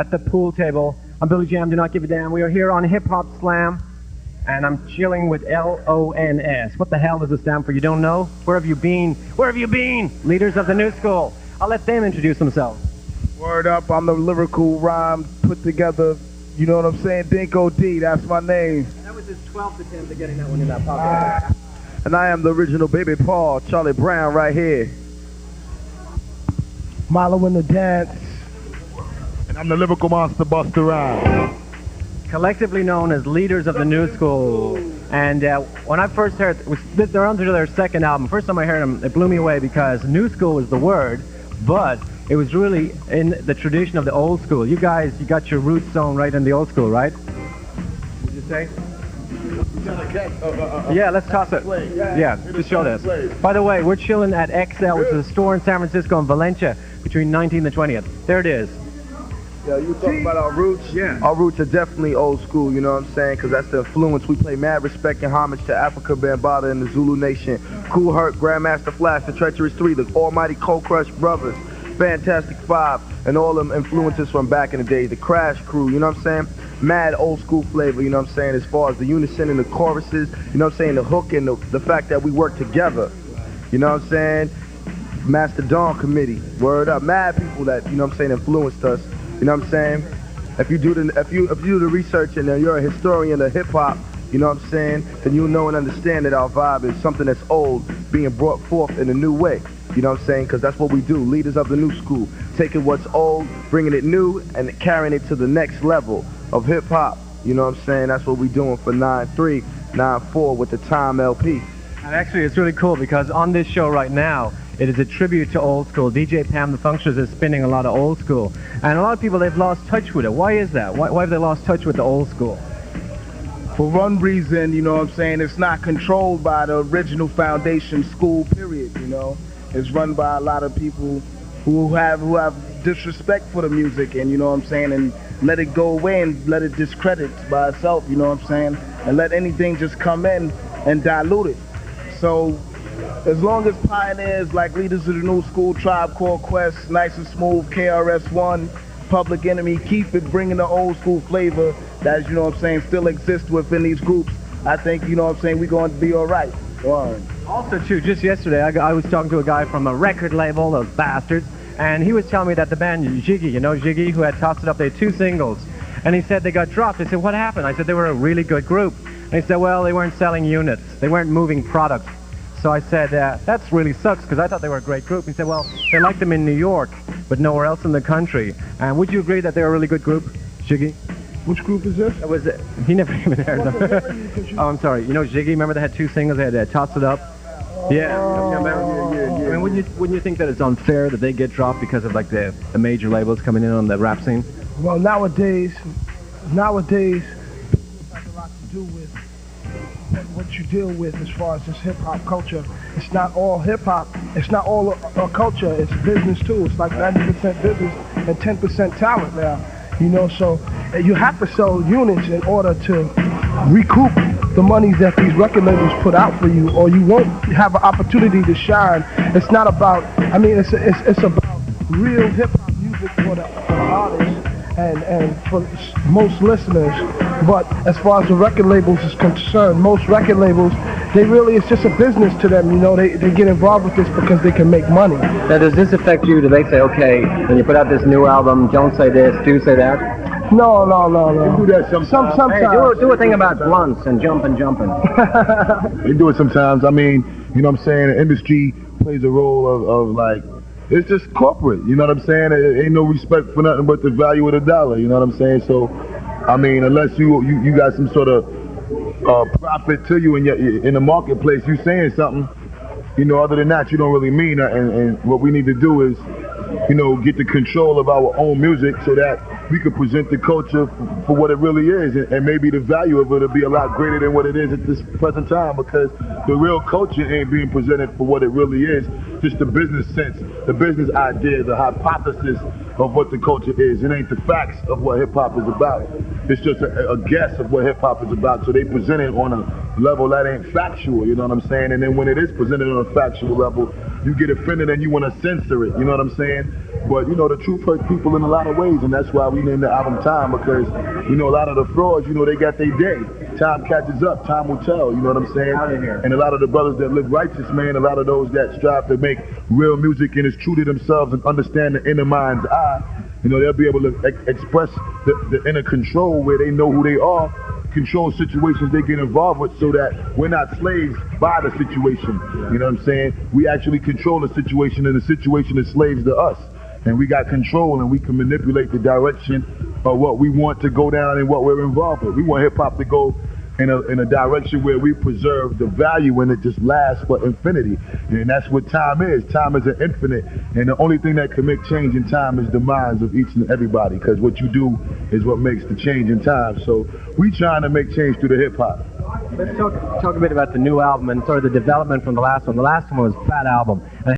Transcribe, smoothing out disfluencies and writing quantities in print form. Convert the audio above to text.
at the pool table. I'm Billy Jam, Do Not Give a Damn. We are here on Hip Hop Slam, and I'm chilling with LONS. What the hell does it stand for? You don't know? Where have you been? Where have you been? Leaders of the New School. I'll let them introduce themselves. Word up, I'm the lyrical rhyme put together, you know what I'm saying? Dinko D, that's my name. That was his 12th attempt at getting that one in that pocket. And I am the original Baby Paul, Charlie Brown right here. Milo in the dance. And I'm the lyrical monster, Busta. Collectively known as Leaders of the New School. And when I first heard, they're onto their second album. First time I heard them, it blew me away because New School is the word, but it was really in the tradition of the old school. You guys, you got your roots sewn right in the old school, right? Would you say? Yeah, let's toss it. Yeah, just show this. By the way, we're chilling at XL, which is a store in San Francisco and Valencia between 19th and 20th. There it is. Yeah, you talking about our roots? Yeah. Our roots are definitely old school, you know what I'm saying? Because that's the influence. We pay mad respect and homage to Africa Bambaataa and the Zulu Nation. Kool Herc, Grandmaster Flash, the Treacherous Three, the Almighty Cold Crush Brothers, Fantastic Five, and all them influences from back in the day. The Crash Crew, you know what I'm saying? Mad old school flavor, you know what I'm saying? As far as the unison and the choruses, you know what I'm saying? The hook and the fact that we work together, you know what I'm saying? Master Dawn Committee, word up. Mad people that, you know what I'm saying, influenced us. You know what I'm saying? If you do the research and you're a historian of hip hop, you know what I'm saying, then you'll know and understand that our vibe is something that's old being brought forth in a new way. You know what I'm saying? Because that's what we do, leaders of the new school. Taking what's old, bringing it new, and carrying it to the next level of hip hop. You know what I'm saying? That's what we're doing for 9-3, 9-4 with the Time LP. And actually, it's really cool because on this show right now, it is a tribute to old school. DJ Pam the Functionist is spinning a lot of old school. And a lot of people, they've lost touch with it. Why is that? Why have they lost touch with the old school? For one reason, you know what I'm saying, it's not controlled by the original foundation school, period, you know. It's run by a lot of people who have disrespect for the music and, you know what I'm saying, and let it go away and let it discredit by itself, you know what I'm saying, and let anything just come in and dilute it. So as long as pioneers like Leaders of the New School, Tribe Called Quest, Nice and Smooth, KRS-One, Public Enemy, keep it bringing the old school flavor that, you know what I'm saying, still exists within these groups, I think, you know what I'm saying, we're going to be all right. Also, too, just yesterday, I was talking to a guy from a record label, those bastards, and he was telling me that the band Ziggy, you know Ziggy, who had Tossed It Up, they had 2 singles, and he said they got dropped. I said, what happened? I said, they were a really good group. And he said, well, they weren't selling units. They weren't moving products. So I said, that really sucks, because I thought they were a great group. He said, well, they liked them in New York, but nowhere else in the country. And would you agree that they're a really good group, Ziggy? Which group is this? That was it. He never even heard them. Oh, I'm sorry. You know Ziggy, remember they had 2 singles? They had Tossed It Up. Yeah. I mean, wouldn't you think that it's unfair that they get dropped because of like the major labels coming in on the rap scene? Well, nowadays, business has a lot to do with what you deal with as far as this hip-hop culture. It's not all hip-hop. It's not all a culture. It's business, too. It's like 90% business and 10% talent now. You know, so you have to sell units in order to recoup the money that these record labels put out for you, or you won't have an opportunity to shine. It's not about, I mean, it's about real hip-hop music for the artists and for most listeners. But as far as the record labels is concerned, most record labels, it's just a business to them, you know. They get involved with this because they can make money. Now, does this affect you? Do they say, okay, when you put out this new album, don't say this, do say that? No. They do that sometimes. Hey, do a thing about blunts and jumping. They do it sometimes. I mean, you know what I'm saying? The industry plays a role of like, it's just corporate, you know what I'm saying? It ain't no respect for nothing but the value of the dollar, you know what I'm saying? So, I mean, unless you got some sort of profit to you in the marketplace, you saying something, you know, other than that, you don't really mean that. And what we need to do is, you know, get the control of our own music so that we could present the culture for what it really is, and maybe the value of it will be a lot greater than what it is at this present time, because the real culture ain't being presented for what it really is, just the business sense, the business idea, the hypothesis of what the culture is. It ain't the facts of what hip-hop is about. It's just a guess of what hip-hop is about, so they present it on a level that ain't factual, you know what I'm saying? And then when it is presented on a factual level, you get offended and you want to censor it, you know what I'm saying? But you know, the truth hurts people in a lot of ways, and that's why we named the album Time, because you know, a lot of the frauds, you know, they got their day. Time catches up, time will tell, you know what I'm saying? Out of here. And a lot of the brothers that live righteous, man, a lot of those that strive to make real music and is true to themselves and understand the inner mind's eye, you know, they'll be able to express the inner control where they know who they are, control situations they get involved with, so that we're not slaves by the situation. You know what I'm saying? We actually control the situation, and the situation is slaves to us. And we got control, and we can manipulate the direction of what we want to go down and what we're involved with. We want hip hop to go in a direction where we preserve the value and it just lasts for infinity. And that's what time is. Time is an infinite, and the only thing that can make change in time is the minds of each and everybody, because what you do is what makes the change in time. So we trying to make change through the hip hop. Let's talk a bit about the new album and sort of the development from the last one. The last one was Fat Album.